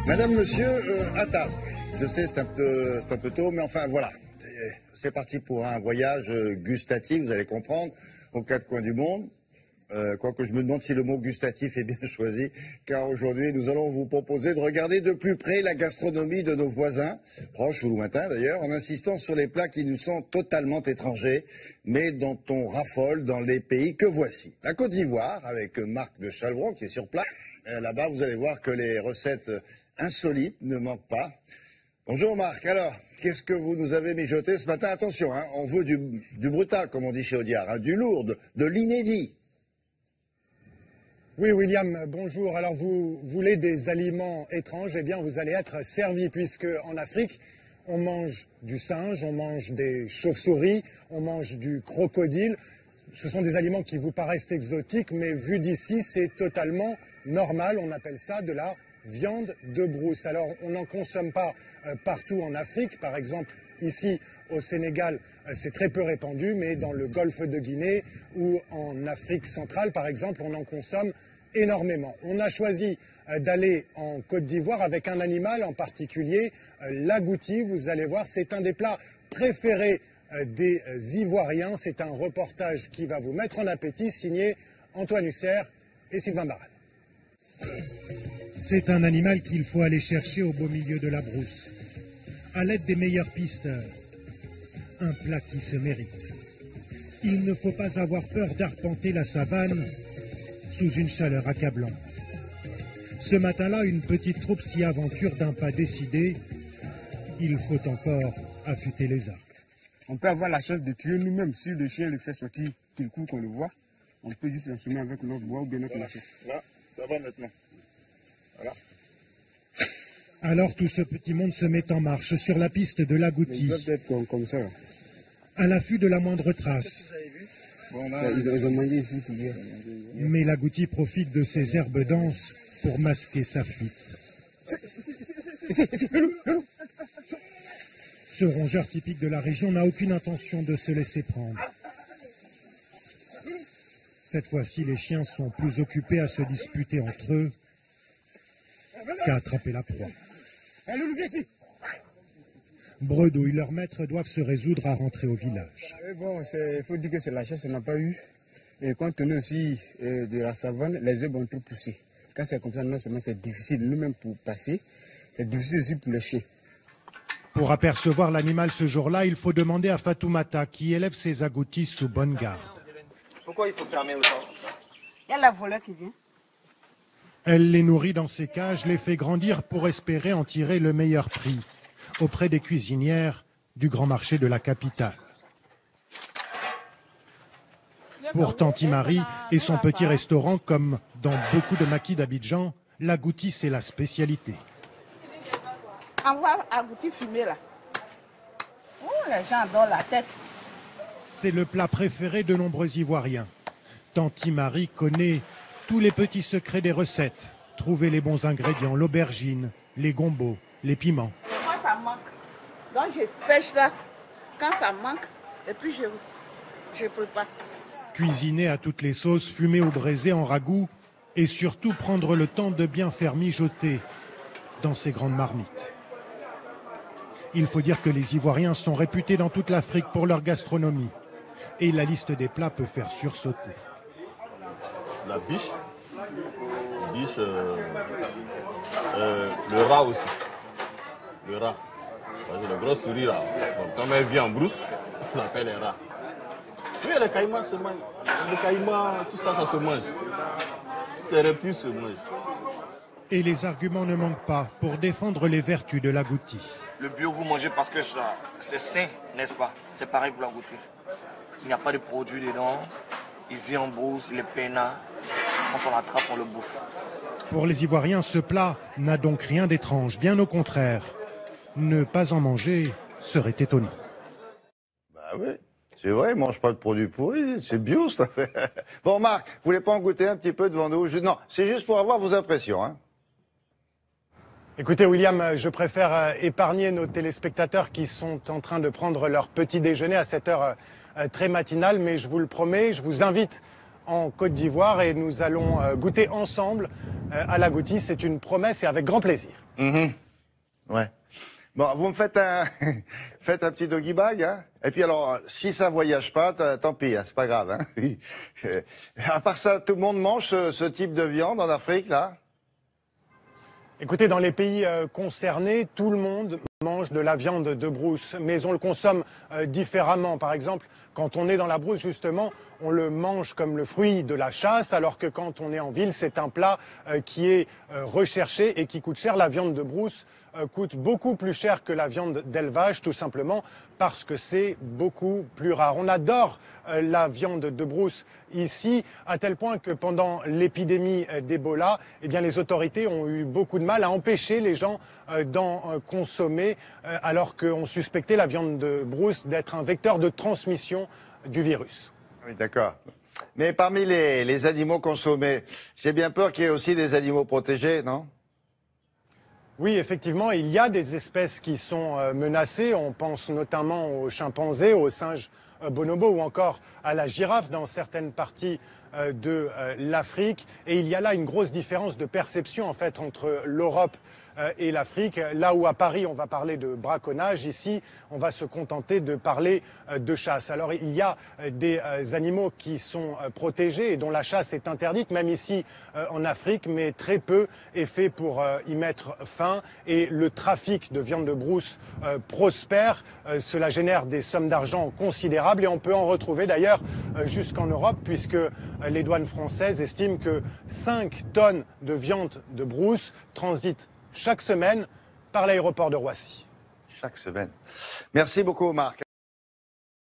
Madame, monsieur, à table. Je sais, c'est un peu tôt, mais enfin voilà. C'est parti pour un voyage gustatif, vous allez comprendre, aux quatre coins du monde. Quoique je me demande si le mot gustatif est bien choisi, car aujourd'hui nous allons vous proposer de regarder de plus près la gastronomie de nos voisins, proches ou lointains d'ailleurs, en insistant sur les plats qui nous sont totalement étrangers, mais dont on raffole dans les pays que voici. La Côte d'Ivoire, avec Marc de Chalvron qui est sur place. Là-bas, vous allez voir que les recettes insolites ne manquent pas. Bonjour Marc, alors, qu'est-ce que vous nous avez mijoté ce matin? Attention, hein, on veut du brutal, comme on dit chez Audiard, hein, du lourd, de l'inédit. Oui, William, bonjour. Alors, vous voulez des aliments étranges? Eh bien, vous allez être servi, puisque en Afrique, on mange du singe, on mange des chauves-souris, on mange du crocodile. Ce sont des aliments qui vous paraissent exotiques, mais vu d'ici, c'est totalement normal. On appelle ça de la viande de brousse. Alors, on n'en consomme pas partout en Afrique. Par exemple, ici, au Sénégal, c'est très peu répandu, mais dans le golfe de Guinée ou en Afrique centrale, par exemple, on en consomme énormément. On a choisi d'aller en Côte d'Ivoire avec un animal en particulier, l'agouti. Vous allez voir, c'est un des plats préférés des Ivoiriens. C'est un reportage qui va vous mettre en appétit, signé Antoine Hussert et Sylvain Barral. C'est un animal qu'il faut aller chercher au beau milieu de la brousse, à l'aide des meilleurs pisteurs. Un plat qui se mérite. Il ne faut pas avoir peur d'arpenter la savane sous une chaleur accablante. Ce matin-là, une petite troupe s'y aventure d'un pas décidé. Il faut encore affûter les arcs. On peut avoir la chance de tuer nous-mêmes. Si le chien le fait sortir, qu'il court, qu'on le voit, on peut juste l'ensommer avec notre bois ou bien notre machette. Là, ça va maintenant. Voilà. Alors tout ce petit monde se met en marche sur la piste de l'agouti. Ils doivent être comme ça. À l'affût de la moindre trace. Bon, là, ils ont mangé ici. Mais l'agouti profite de ces herbes denses pour masquer sa fuite. Ce rongeur typique de la région n'a aucune intention de se laisser prendre. Cette fois-ci, les chiens sont plus occupés à se disputer entre eux qu'à attraper la proie. Bredouille, leurs maîtres doivent se résoudre à rentrer au village. Bon, il faut dire que c'est la chasse, on n'a pas eu. Et compte tenu aussi de la savane, les herbes ont tout poussé. Quand c'est comme ça, non seulement c'est difficile nous-mêmes pour passer, c'est difficile aussi pour les chiens. Pour apercevoir l'animal ce jour-là, il faut demander à Fatoumata, qui élève ses agoutis sous bonne garde. Pourquoi il faut fermer autant? Il y a la voleur qui vient. Elle les nourrit dans ses cages, les fait grandir pour espérer en tirer le meilleur prix auprès des cuisinières du grand marché de la capitale. Pour Tanti Marie et son petit restaurant, comme dans beaucoup de maquis d'Abidjan, l'agouti, c'est la spécialité. On voit agouti fumé là. Oh, les gens adorent la tête. C'est le plat préféré de nombreux Ivoiriens. Tanti Marie connaît tous les petits secrets des recettes. Trouver les bons ingrédients, l'aubergine, les gombos, les piments. Moi, ça manque. Donc, je pêche ça quand ça manque et puis je prépare. Cuisiner à toutes les sauces, fumer ou braiser en ragoût et surtout prendre le temps de bien faire mijoter dans ces grandes marmites. Il faut dire que les Ivoiriens sont réputés dans toute l'Afrique pour leur gastronomie. Et la liste des plats peut faire sursauter. La biche, le rat aussi. Le rat. Le gros souris là. Donc, quand elle vit en brousse, on l'appelle un rat. Oui, les caïmans se mangent. Les caïmans, tout ça, ça se mange. Toutes les reptiles se mangent. Et les arguments ne manquent pas pour défendre les vertus de l'agouti. Le bio, vous mangez parce que c'est sain, n'est-ce pas? C'est pareil pour l'agouti. Il n'y a pas de produits dedans. Il vit en brousse, il est peinard. Quand on l'attrape, on le bouffe. Pour les Ivoiriens, ce plat n'a donc rien d'étrange. Bien au contraire. Ne pas en manger serait étonnant. Bah oui, c'est vrai, ils ne mangent pas de produits pourris, c'est bio ça fait. Bon Marc, vous voulez pas en goûter un petit peu devant nous? Non, c'est juste pour avoir vos impressions. Hein. Écoutez, William, je préfère épargner nos téléspectateurs qui sont en train de prendre leur petit déjeuner à cette heure très matinale, mais je vous le promets, je vous invite en Côte d'Ivoire et nous allons goûter ensemble à l'agouti. C'est une promesse et avec grand plaisir. Ouais. Bon, vous me faites un, faites un petit doggy bag, hein. Et puis alors, si ça voyage pas, tant pis, hein, c'est pas grave, hein. À part ça, tout le monde mange ce type de viande en Afrique, là? Écoutez, dans les pays concernés, tout le monde mange de la viande de brousse, mais on le consomme différemment. Par exemple, quand on est dans la brousse, justement, on le mange comme le fruit de la chasse, alors que quand on est en ville, c'est un plat qui est recherché et qui coûte cher. La viande de brousse coûte beaucoup plus cher que la viande d'élevage, tout simplement parce que c'est beaucoup plus rare. On adore la viande de brousse ici, à tel point que pendant l'épidémie d'Ebola, eh bien, les autorités ont eu beaucoup de mal à empêcher les gens d'en consommer, alors qu'on suspectait la viande de brousse d'être un vecteur de transmission du virus. Oui, d'accord. Mais parmi les animaux consommés, j'ai bien peur qu'il y ait aussi des animaux protégés, non? Oui, effectivement, il y a des espèces qui sont menacées. On pense notamment aux chimpanzés, aux singes bonobos ou encore à la girafe dans certaines parties de l'Afrique. Et il y a là une grosse différence de perception en fait entre l'Europe et l'Afrique. Là où à Paris on va parler de braconnage, ici on va se contenter de parler de chasse. Alors il y a des animaux qui sont protégés et dont la chasse est interdite, même ici en Afrique, mais très peu est fait pour y mettre fin. Et le trafic de viande de brousse prospère. Cela génère des sommes d'argent considérables et on peut en retrouver d'ailleurs jusqu'en Europe, puisque les douanes françaises estiment que 5 tonnes de viande de brousse transitent chaque semaine par l'aéroport de Roissy. Chaque semaine. Merci beaucoup, Marc.